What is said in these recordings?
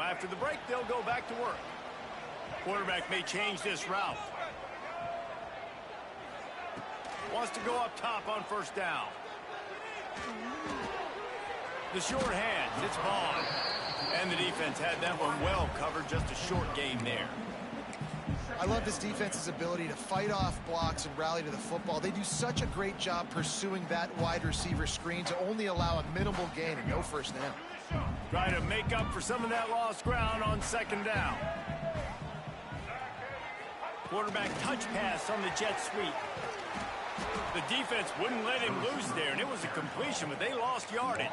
after the break, they'll go back to work. Quarterback may change this route. Wants to go up top on first down. The short hands, it's Vaughn. And the defense had that one well covered, just a short gain there. I love this defense's ability to fight off blocks and rally to the football. They do such a great job pursuing that wide receiver screen to only allow a minimal gain and no first down. Try to make up for some of that lost ground on second down. Quarterback touch pass on the jet sweep. The defense wouldn't let him loose there, and it was a completion, but they lost yardage.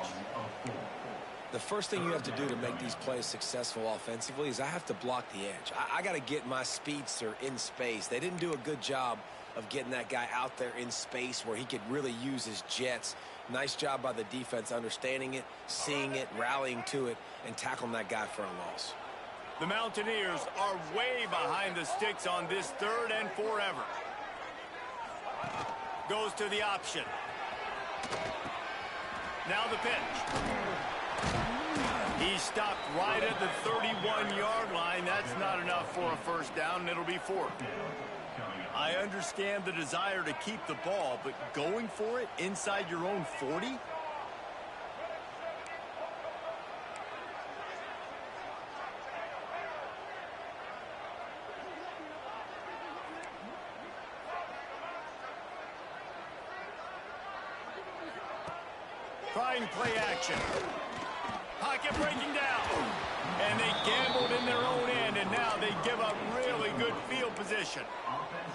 The first thing you have to do to make these plays successful offensively is I have to block the edge. I got to get my speedster in space. They didn't do a good job of getting that guy out there in space where he could really use his jets. Nice job by the defense understanding it, seeing it, rallying to it, and tackling that guy for a loss. The Mountaineers are way behind the sticks on this 3rd and forever. Goes to the option. Now the pitch. He stopped right at the 31-yard line. That's not enough for a first down, and it'll be 4th. I understand the desire to keep the ball, but going for it inside your own 40? Trying play action. Pocket breaking down. And they gambled in their own end, and now they give up really good field position.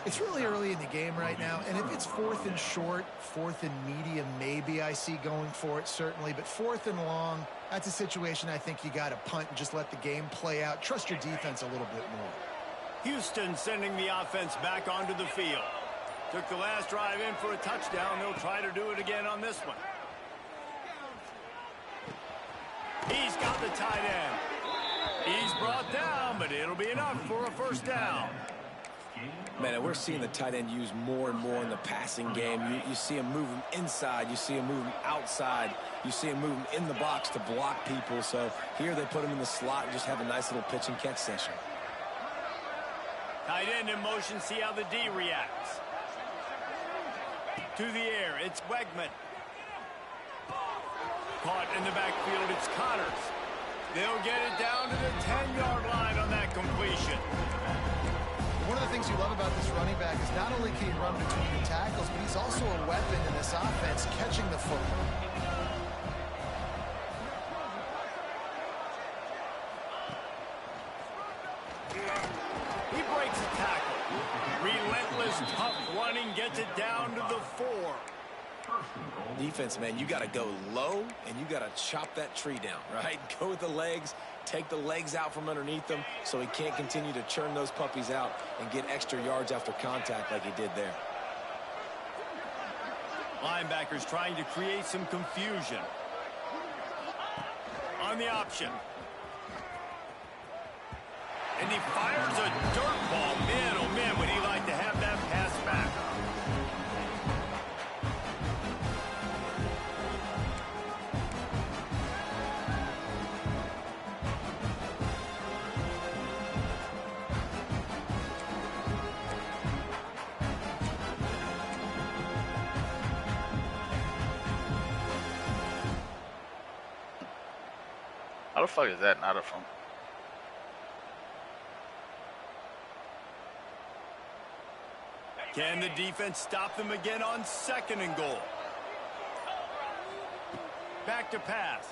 It's really early in the game right now, and if it's 4th and short, 4th and medium, maybe I see going for it, certainly. But 4th and long, that's a situation I think you got to punt and just let the game play out. Trust your defense a little bit more. Houston sending the offense back onto the field. Took the last drive in for a touchdown. They'll try to do it again on this one. He's got the tight end. He's brought down, but it'll be enough for a first down. Man, we're seeing the tight end used more and more in the passing game. You see him move him inside. You see him move him outside. You see him move him in the box to block people. So here they put him in the slot and just have a nice little pitch and catch session. Tight end in motion. See how the D reacts. To the air. It's Wegman. Caught in the backfield. It's Connors. They'll get it down to the 10-yard line on that completion. One of the things you love about this running back is not only can he run between the tackles, but he's also a weapon in this offense, catching the football. He breaks a tackle. Relentless, tough running, gets it down to the 4. Defense, man, you got to go low, and you got to chop that tree down, right? Go with the legs, take the legs out from underneath them so he can't continue to churn those puppies out and get extra yards after contact like he did there. Linebackers trying to create some confusion. On the option. And he fires a dirt ball. Man, oh man, would he like to have that pass back. How the fuck is that not a phone? Can the defense stop them again on 2nd and goal? Back to pass.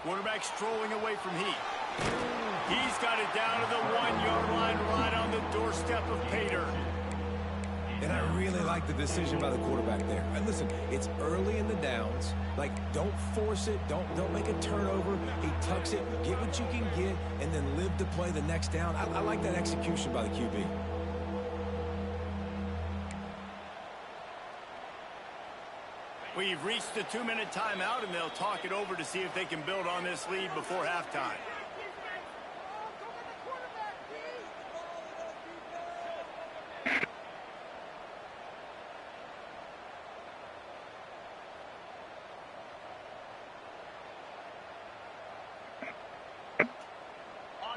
Quarterback strolling away from heat. He's got it down to the 1-yard line right on the doorstep of Pater. And I really like the decision by the quarterback there. And listen, it's early in the downs. Like, don't force it. Don't make a turnover. He tucks it, get what you can get, and then live to play the next down. I like that execution by the QB. We've reached the 2-minute timeout, and they'll talk it over to see if they can build on this lead before halftime.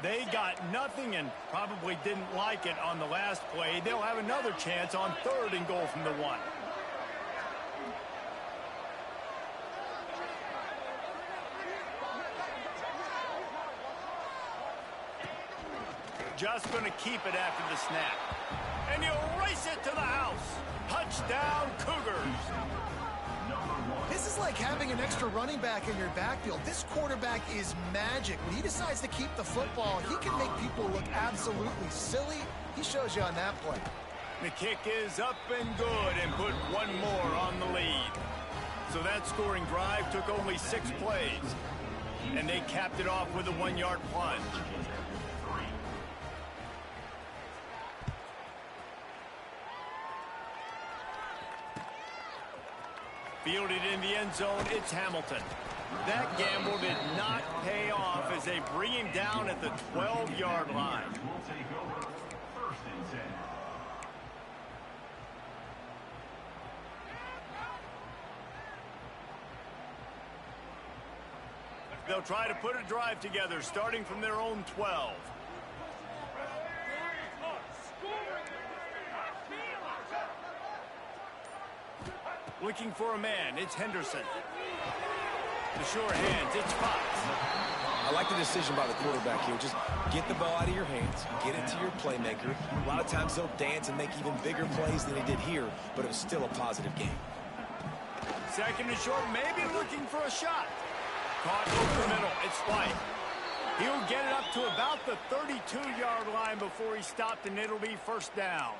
They got nothing and probably didn't like it on the last play. They'll have another chance on 3rd and goal from the 1. Just going to keep it after the snap. And he'll race it to the house. Touchdown, Cougars. This is like having an extra running back in your backfield. This quarterback is magic. When he decides to keep the football, he can make people look absolutely silly. He shows you on that play. The kick is up and good and put one more on the lead. So that scoring drive took only 6 plays. And they capped it off with a 1-yard plunge. Fielded in the end zone, it's Hamilton. That gamble did not pay off as they bring him down at the 12-yard line. They'll try to put a drive together, starting from their own 12. Looking for a man, it's Henderson. The sure hands, it's Fox. I like the decision by the quarterback here. Just get the ball out of your hands, get it to your playmaker. A lot of times they'll dance and make even bigger plays than they did here, but it was still a positive game. 2nd and short, maybe looking for a shot. Caught over the middle, it's White. He'll get it up to about the 32-yard line before he stopped, and it'll be 1st down.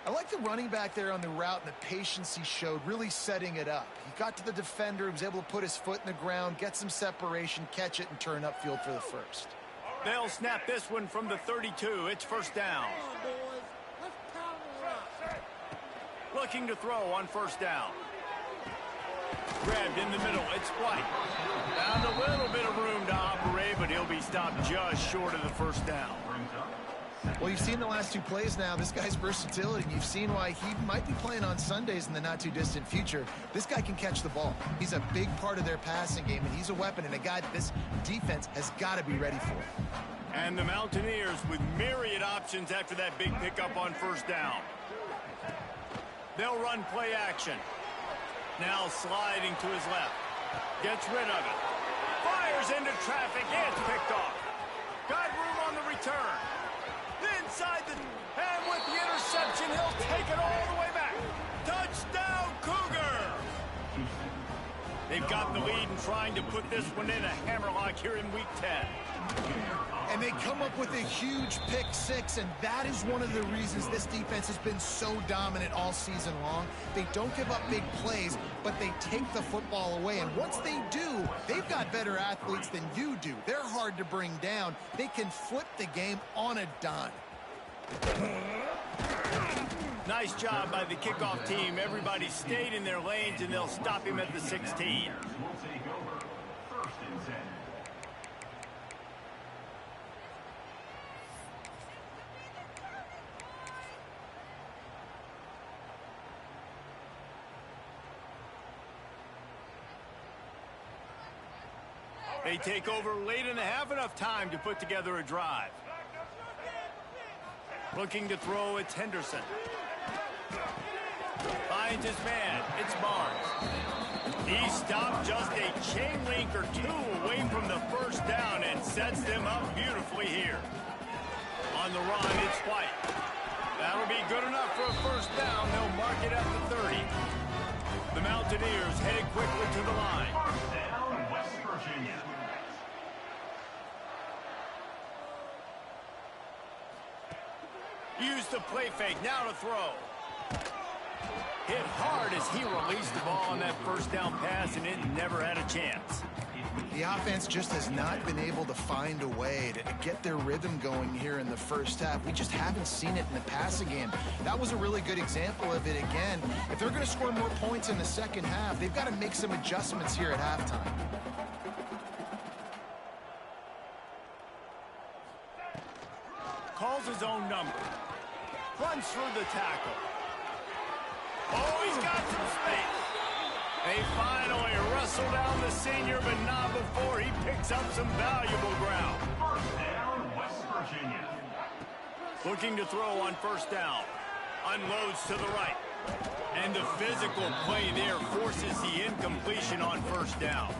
I like the running back there on the route and the patience he showed, really setting it up. He got to the defender, he was able to put his foot in the ground, get some separation, catch it, and turn upfield for the 1st. They'll snap this one from the 32. It's 1st down. Looking to throw on 1st down. Grabbed in the middle. It's White. Found a little bit of room to operate, but he'll be stopped just short of the 1st down. Well, you've seen the last 2 plays now. This guy's versatility. You've seen why he might be playing on Sundays in the not-too-distant future. This guy can catch the ball. He's a big part of their passing game, and he's a weapon and a guy that this defense has got to be ready for. And the Mountaineers with myriad options after that big pickup on 1st down. They'll run play action. Now sliding to his left. Gets rid of it. Fires into traffic. It's picked off. Got room on the return. Inside and with the interception, he'll take it all the way back. Touchdown, Cougar! They've got the lead and trying to put this one in a hammerlock here in Week 10. And they come up with a huge pick 6, and that is one of the reasons this defense has been so dominant all season long. They don't give up big plays, but they take the football away. And once they do, they've got better athletes than you do. They're hard to bring down. They can flip the game on a dime. Nice job by the kickoff team. Everybody stayed in their lanes, and they'll stop him at the 16. They take over late in the half, enough time to put together a drive. Looking to throw, it's Henderson. Finds his man, it's Barnes. He stopped just a chain link or 2 away from the 1st down and sets them up beautifully here. On the run, it's White. That'll be good enough for a 1st down. They'll mark it at the 30. The Mountaineers headed quickly to the line. 1st down, West Virginia. Use the play fake, now to throw. Hit hard as he released the ball on that 1st down pass, and it never had a chance. The offense just has not been able to find a way to get their rhythm going here in the 1st half. We just haven't seen it in the passing game. That was a really good example of it again. If they're going to score more points in the 2nd half, they've got to make some adjustments here at halftime. Calls his own number. Runs through the tackle. Oh, he's got some space. They finally wrestle down the senior, but not before he picks up some valuable ground. Looking to throw on first down. Unloads to the right. And the physical play there forces the incompletion on first down.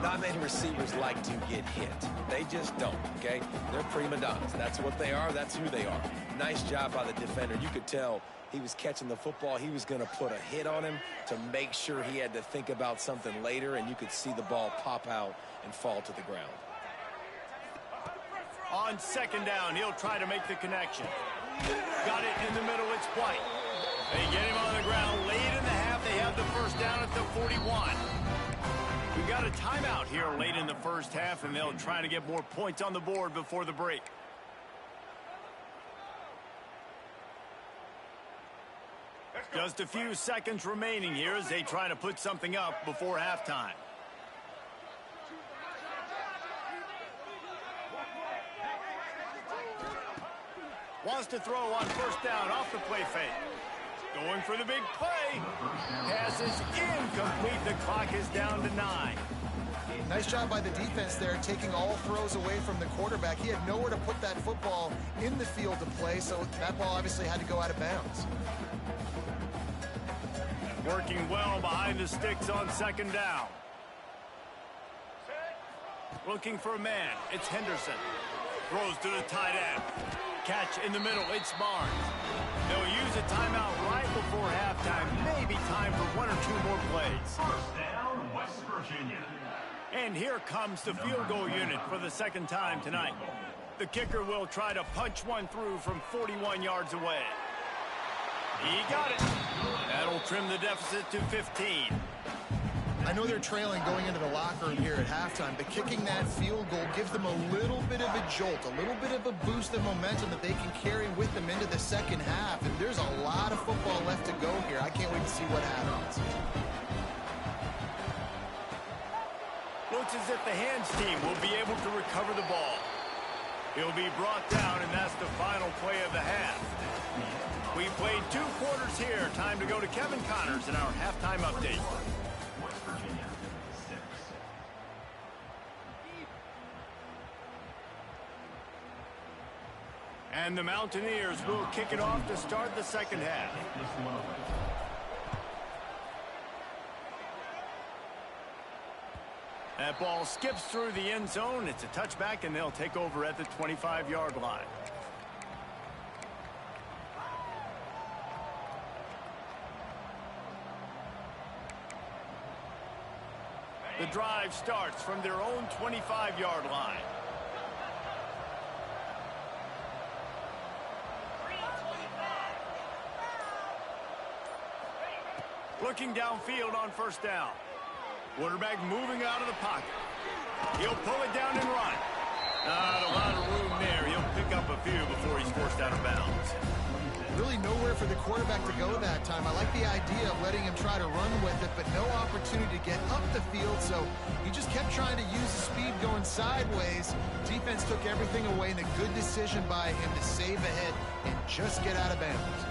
Not many receivers like to get hit. They just don't, okay? They're prima donnas. That's what they are. That's who they are. Nice job by the defender. You could tell he was catching the football. He was going to put a hit on him to make sure he had to think about something later, and you could see the ball pop out and fall to the ground. On second down, he'll try to make the connection. Got it in the middle. It's White. They get him on the ground. Late in the half, they have the first down at the 41. We got a timeout here late in the first half, and they'll try to get more points on the board before the break. Just a few seconds remaining here as they try to put something up before halftime. Wants to throw on first down off the play fake. Going for the big play. Pass is incomplete. The clock is down to 9. Nice job by the defense there, taking all throws away from the quarterback. He had nowhere to put that football in the field to play, so that ball obviously had to go out of bounds. Working well behind the sticks on second down. Looking for a man. It's Henderson. Throws to the tight end. Catch in the middle. It's Barnes. They'll use a timeout right before halftime. Maybe time for one or two more plays. First down, West Virginia. And here comes the field goal unit for the second time tonight. The kicker will try to punch one through from 41 yards away. He got it. That'll trim the deficit to 15. I know they're trailing going into the locker room here at halftime, but kicking that field goal gives them a little bit of a jolt, a little bit of a boost of momentum that they can carry with them into the second half. And there's a lot of football left to go here. I can't wait to see what happens. Looks as if the hands team will be able to recover the ball. He'll be brought down, and that's the final play of the half. We played 2 quarters here. Time to go to Kevin Connors in our halftime update. West Virginia, 6. And the Mountaineers will kick it off to start the second half. That ball skips through the end zone. It's a touchback, and they'll take over at the 25-yard line. The drive starts from their own 25-yard line. Looking downfield on first down. Quarterback moving out of the pocket. He'll pull it down and run. Not a lot of room there. He'll pick up a few before he's forced out of bounds. Really nowhere for the quarterback to go that time. I like the idea of letting him try to run with it, but no opportunity to get up the field, so he just kept trying to use the speed going sideways. Defense took everything away, and a good decision by him to save ahead and just get out of bounds.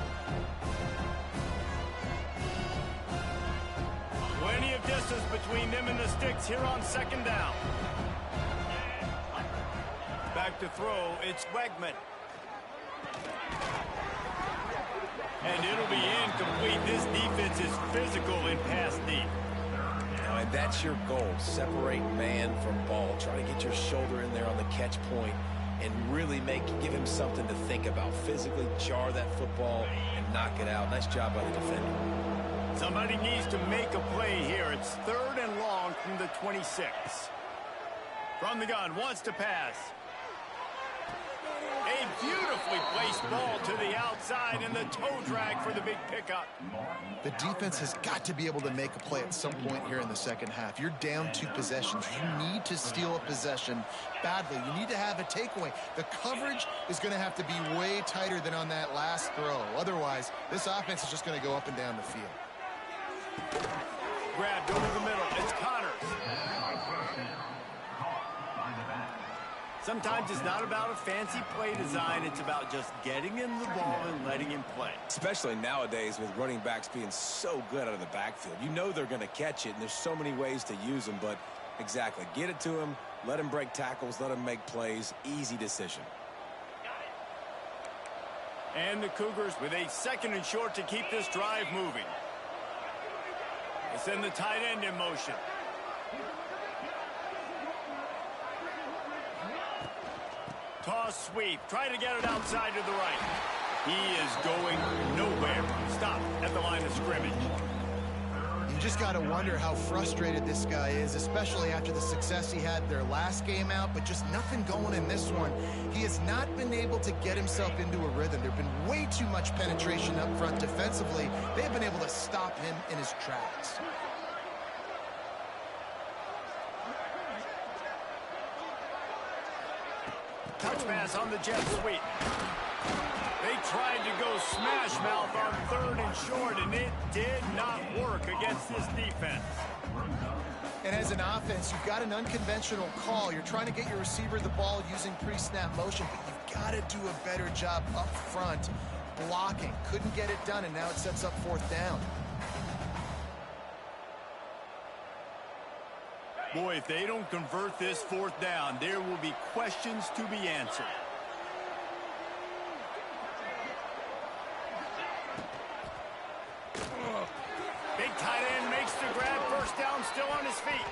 Plenty of distance between them and the sticks here on second down. Back to throw, it's Wegman. And it'll be incomplete. This defense is physical and pass deep. And that's your goal. Separate man from ball. Try to get your shoulder in there on the catch point and really give him something to think about. Physically jar that football and knock it out. Nice job by the defender. Somebody needs to make a play here. It's 3rd and long from the 26. From the gun, wants to pass. A beautifully placed ball to the outside, and the toe drag for the big pickup. The defense has got to be able to make a play at some point here in the second half. You're down 2 possessions. You need to steal a possession badly. You need to have a takeaway. The coverage is going to have to be way tighter than on that last throw. Otherwise, this offense is just going to go up and down the field. Grabbed over the middle. It's Connors. Sometimes it's not about a fancy play design. It's about just getting him the ball and letting him play. Especially nowadays with running backs being so good out of the backfield. You know they're going to catch it, and there's so many ways to use them. But exactly, get it to him, let him break tackles, let him make plays. Easy decision. And the Cougars with a 2nd and short to keep this drive moving. They send the tight end in motion. Toss sweep. Try to get it outside to the right. He is going nowhere. Stop at the line of scrimmage. You just got to wonder how frustrated this guy is, especially after the success he had their last game out, but just nothing going in this one. He has not been able to get himself into a rhythm. There's been way too much penetration up front defensively. They've been able to stop him in his tracks. Touch pass on the jet sweep. They tried to go smash mouth on 3rd and short, and it did not work against this defense. And as an offense, you've got an unconventional call. You're trying to get your receiver the ball using pre-snap motion, but you've got to do a better job up front blocking. Couldn't get it done, and now it sets up 4th down. Boy, if they don't convert this 4th down, there will be questions to be answered. Big tight end makes the grab. 1st down, still on his feet.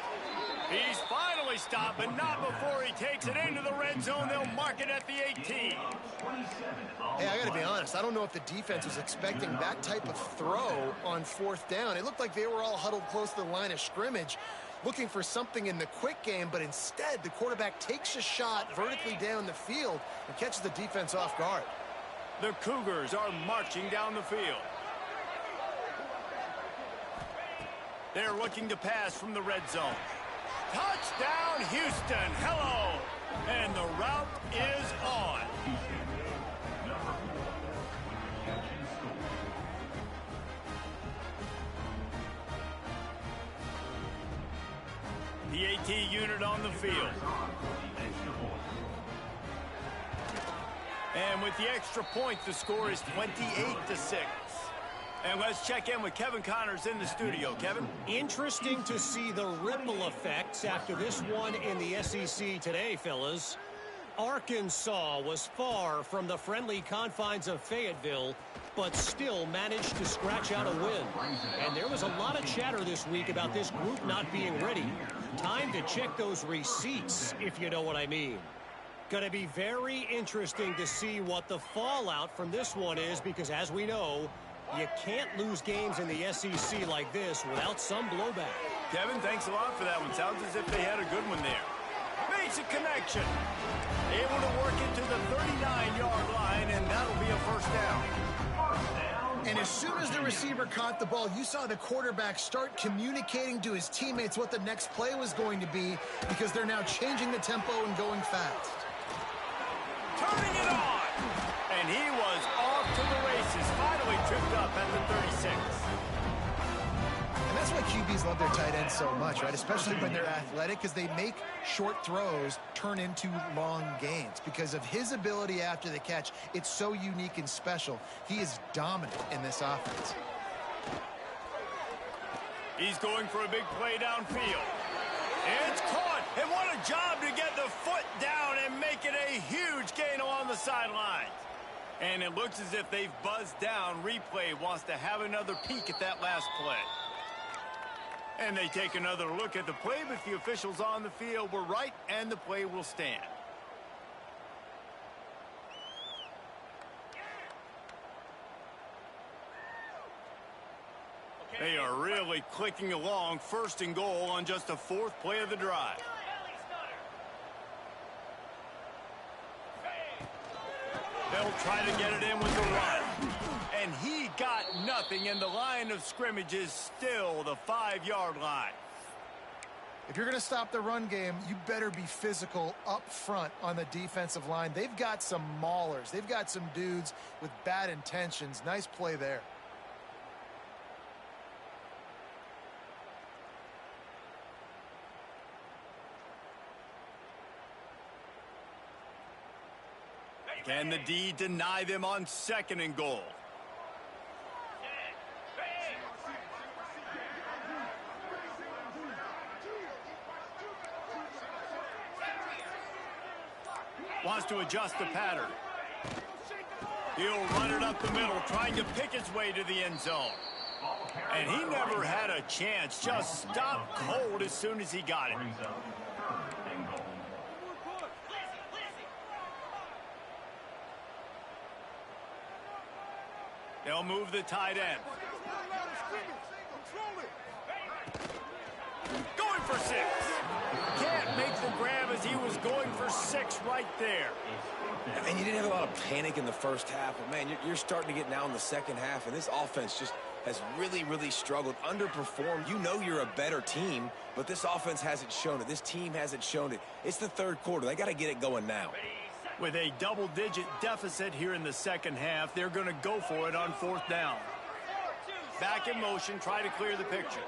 He's finally stopped, but not before he takes it into the red zone. They'll mark it at the 18. Hey, I got to be honest. I don't know if the defense was expecting that type of throw on 4th down. It looked like they were all huddled close to the line of scrimmage, looking for something in the quick game, but instead the quarterback takes a shot vertically down the field and catches the defense off guard. The Cougars are marching down the field. They're looking to pass from the red zone. Touchdown, Houston. Hello. And the route is on. The AT unit on the field. And with the extra point, the score is 28-6. And let's check in with Kevin Connors in the studio. Kevin? Interesting to see the ripple effects after this one in the SEC today, fellas. Arkansas was far from the friendly confines of Fayetteville, but still managed to scratch out a win. And there was a lot of chatter this week about this group not being ready. Time to check those receipts, if you know what I mean. Going to be very interesting to see what the fallout from this one is, because as we know, you can't lose games in the SEC like this without some blowback. Kevin, thanks a lot for that one. Sounds as if they had a good one there. Makes a connection. Able to work it to the 39-yard line, and that'll be a 1st down. And as soon as the receiver caught the ball, you saw the quarterback start communicating to his teammates what the next play was going to be, because they're now changing the tempo and going fast. Turning it on. And he was off to the races. Finally tripped up at the 36. And that's why QBs love their tight ends so much, right? Especially when they're athletic, because they make short throws turn into long gains. Because of his ability after the catch, it's so unique and special. He is dominant in this offense. He's going for a big play downfield. It's caught. And what a job to get the foot down and make it a huge gain along the sidelines. And it looks as if they've buzzed down. Replay wants to have another peek at that last play. And they take another look at the play, but the officials on the field were right, and the play will stand. They are really clicking along. 1st and goal on just the 4th play of the drive. They'll try to get it in with the run. And he got nothing, and the line of scrimmage is still the 5-yard line. If you're going to stop the run game, you better be physical up front on the defensive line. They've got some maulers. They've got some dudes with bad intentions. Nice play there. Can the D deny them on 2nd and goal? Wants to adjust the pattern. He'll run it up the middle, trying to pick his way to the end zone. And he never had a chance. Just stopped cold as soon as he got it. They'll move the tight end. Going for 6. Can't make the grab as he was going for 6 right there. And you didn't have a lot of panic in the first half, but, man, you're starting to get now in the second half, and this offense just has really, really struggled, underperformed. You know you're a better team, but this offense hasn't shown it. This team hasn't shown it. It's the third quarter. They got to get it going now. With a double-digit deficit here in the second half, they're going to go for it on 4th down. Back in motion, try to clear the picture.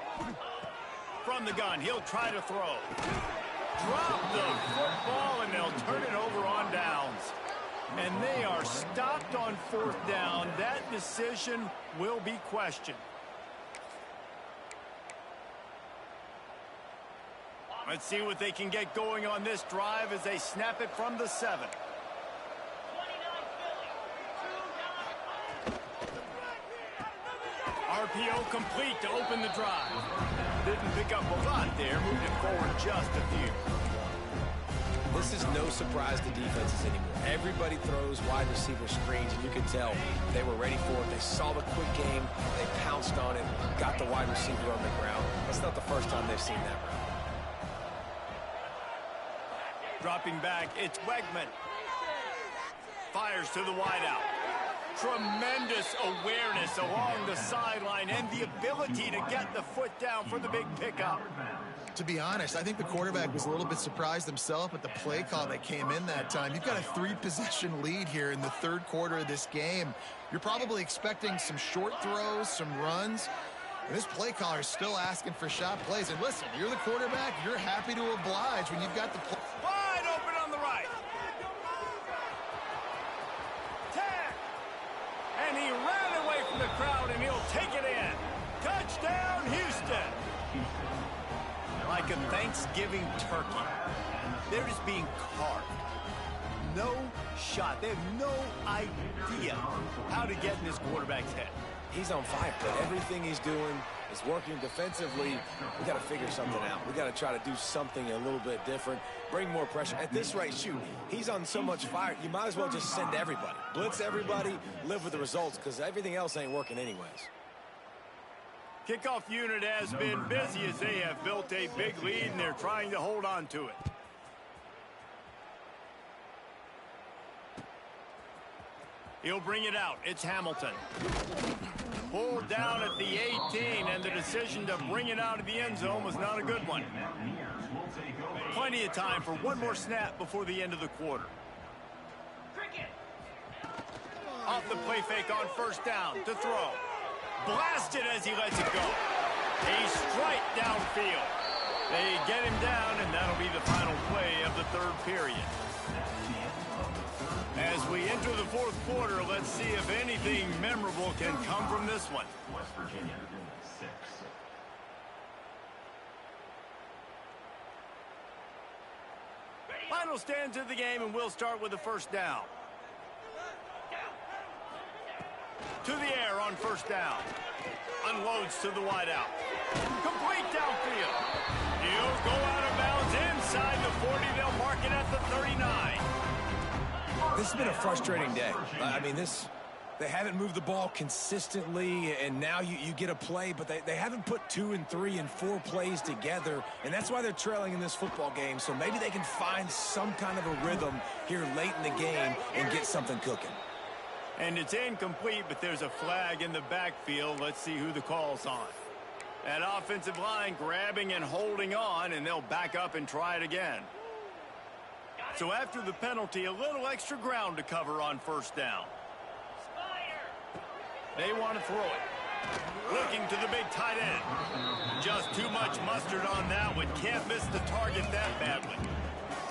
From the gun, he'll try to throw. Drop the football, and they'll turn it over on downs. And they are stopped on 4th down. That decision will be questioned. Let's see what they can get going on this drive as they snap it from the 7. RPO complete to open the drive. Didn't pick up a lot there, moved it forward just a few. This is no surprise to defenses anymore. Everybody throws wide receiver screens, and you can tell they were ready for it. They saw the quick game, they pounced on it, got the wide receiver on the ground. That's not the first time they've seen that route. Dropping back, it's Wegman. Fires to the wideout. Tremendous awareness along the sideline and the ability to get the foot down for the big pickup. To be honest, I think the quarterback was a little bit surprised himself at the play call that came in that time. You've got a 3-possession lead here in the third quarter of this game. You're probably expecting some short throws, some runs. And this play caller is still asking for shot plays. And listen, you're the quarterback. You're happy to oblige when you've got the play. Wide open on the right. Tag. And he ran away from the crowd, and he'll take it in. Touchdown, Houston. Like a Thanksgiving turkey. They're just being carved. No shot. They have no idea how to get in this quarterback's head. He's on fire. Everything he's doing is working defensively. We got to figure something out. We got to try to do something a little bit different, bring more pressure. At this rate, shoot, he's on so much fire, you might as well just send everybody. Blitz everybody, live with the results, because everything else ain't working anyways. Kickoff unit has been busy as they have built a big lead, and they're trying to hold on to it. He'll bring it out. It's Hamilton. Pulled down at the 18, and the decision to bring it out of the end zone was not a good one. Plenty of time for one more snap before the end of the quarter. Off the play fake on 1st down to throw. Blasted as he lets it go. A strike downfield. They get him down, and that'll be the final play of the third period. As we enter the 4th quarter, let's see if anything memorable can come from this one. West Virginia, 6. Final stands of the game, and we'll start with the 1st down. To the air on 1st down. Unloads to the wideout. Complete downfield. He'll go out of bounds inside the 40. They'll mark it at the 39. This has been a frustrating day. I mean, they haven't moved the ball consistently, and now you get a play, but they haven't put 2 and 3 and 4 plays together, and that's why they're trailing in this football game. So maybe they can find some kind of a rhythm here late in the game and get something cooking. And it's incomplete, but there's a flag in the backfield. Let's see who the call's on. That offensive line grabbing and holding on, and they'll back up and try it again. So after the penalty, a little extra ground to cover on 1st down. They want to throw it. Looking to the big tight end. Just too much mustard on that one. Can't miss the target that badly.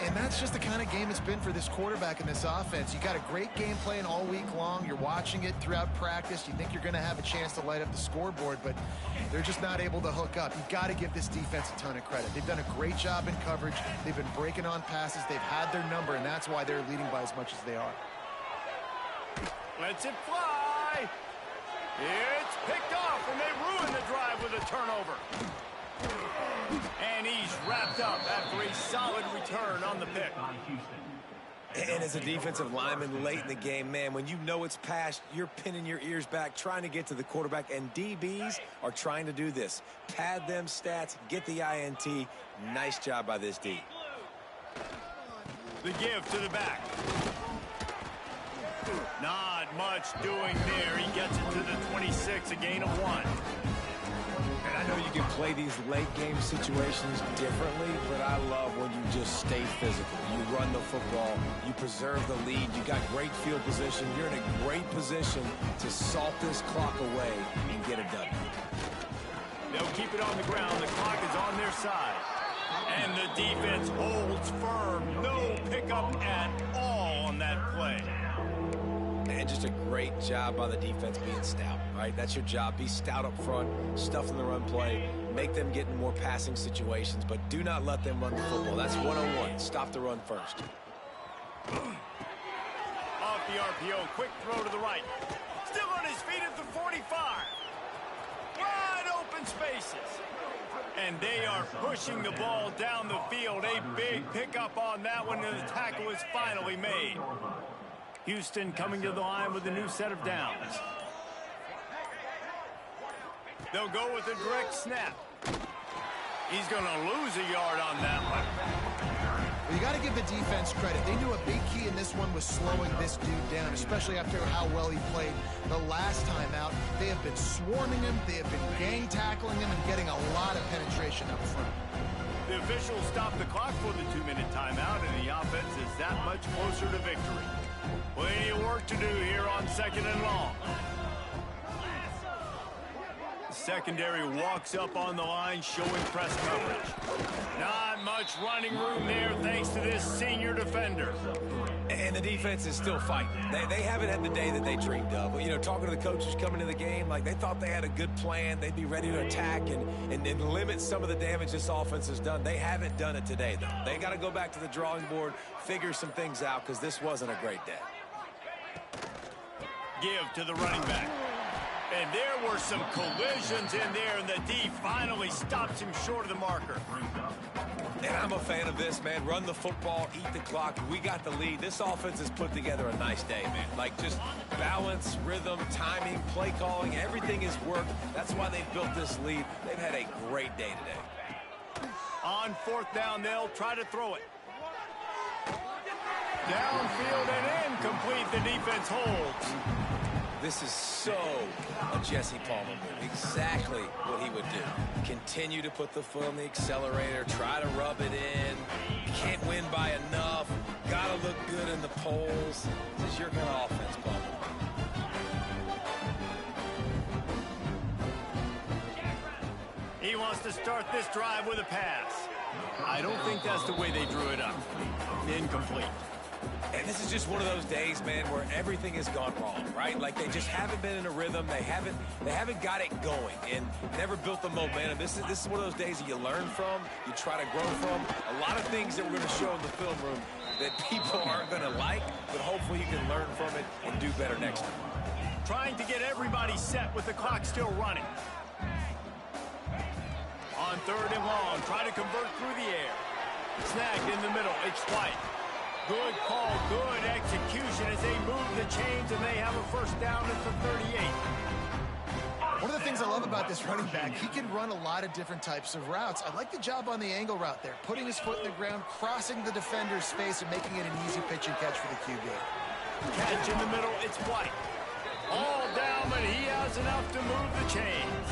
And that's just the kind of game it's been for this quarterback and this offense. You got a great game plan all week long. You're watching it throughout practice. You think you're going to have a chance to light up the scoreboard, but they're just not able to hook up. You've got to give this defense a ton of credit. They've done a great job in coverage. They've been breaking on passes. They've had their number, and that's why they're leading by as much as they are. Lets it fly. It's picked off, and they ruin the drive with a turnover. And he's wrapped up after a solid return on the pick. And as a defensive lineman late in the game, man, when you know it's passed, you're pinning your ears back, trying to get to the quarterback, and DBs are trying to do this. Pad them stats, get the INT. Nice job by this D. The give to the back. Not much doing there. He gets it to the 26, a gain of 1. And I know you can play these late game situations differently, but I love when you just stay physical. You run the football, you preserve the lead, you got great field position, you're in a great position to salt this clock away and get it done. They'll keep it on the ground. The clock is on their side. And the defense holds firm. No pickup at all on that play. And just a great job by the defense being stout, right? That's your job. Be stout up front, stuff in the run play, make them get in more passing situations, but do not let them run the football. That's 101. Stop the run first. Off the RPO, quick throw to the right. Still on his feet at the 45. Wide open spaces. And they are pushing the ball down the field. A big pickup on that one, and the tackle is finally made. Houston coming to the line with a new set of downs. They'll go with a direct snap. He's going to lose a yard on that one. Well, you got to give the defense credit. They knew a big key in this one was slowing this dude down, especially after how well he played the last time out. They have been swarming him. They have been gang tackling him and getting a lot of penetration up front. The officials stopped the clock for the 2-minute timeout, and the offense is that much closer to victory. Plenty of work to do here on 2nd and long. The secondary walks up on the line, showing press coverage. Not much running room there thanks to this senior defender. And the defense is still fighting. They haven't had the day that they dreamed of. You know, talking to the coaches coming to the game, like they thought they had a good plan. They'd be ready to attack and limit some of the damage this offense has done. They haven't done it today, though. They got to go back to the drawing board, figure some things out, because this wasn't a great day. Give to the running back. And there were some collisions in there, and the D finally stops him short of the marker. And I'm a fan of this, man. Run the football, eat the clock. We got the lead. This offense has put together a nice day, man. Like, just balance, rhythm, timing, play calling, everything has worked. That's why they've built this lead. They've had a great day today. On 4th down, they'll try to throw it. Downfield and incomplete. The defense holds. This is so a Jesse Palmer move. Exactly what he would do. Continue to put the foot on the accelerator, try to rub it in. Can't win by enough. Got to look good in the polls. This is your kind of offense, Palmer. He wants to start this drive with a pass. I don't think that's the way they drew it up. Incomplete. And this is just one of those days, man, where everything has gone wrong, right? Like they just haven't been in a rhythm. They haven't got it going and never built the momentum. This is one of those days that you learn from, you try to grow from. A lot of things that we're going to show in the film room that people aren't going to like, but hopefully you can learn from it and do better next time. Trying to get everybody set with the clock still running. On 3rd and long, try to convert through the air. Snagged in the middle, it's White. Good call, good execution as they move the chains, and they have a 1st down at the 38. One of the things I love about this running back, he can run a lot of different types of routes. I like the job on the angle route there, putting his foot in the ground, crossing the defender's face, and making it an easy pitch and catch for the QB. Catch in the middle, it's White. All down, but he has enough to move the chains.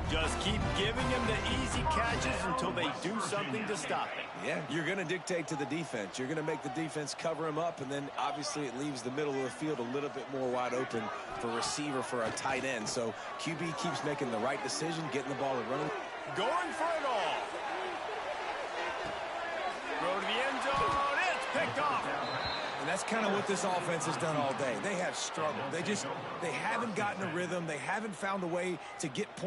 Just keep giving him the easy catches until they do something to stop it. Yeah, you're going to dictate to the defense. You're going to make the defense cover him up, and then obviously it leaves the middle of the field a little bit more wide open for receiver, for a tight end. So QB keeps making the right decision, getting the ball and running. Going for it all. Throw to the end zone. It's picked off. And that's kind of what this offense has done all day. They have struggled. They haven't gotten a rhythm. They haven't found a way to get points.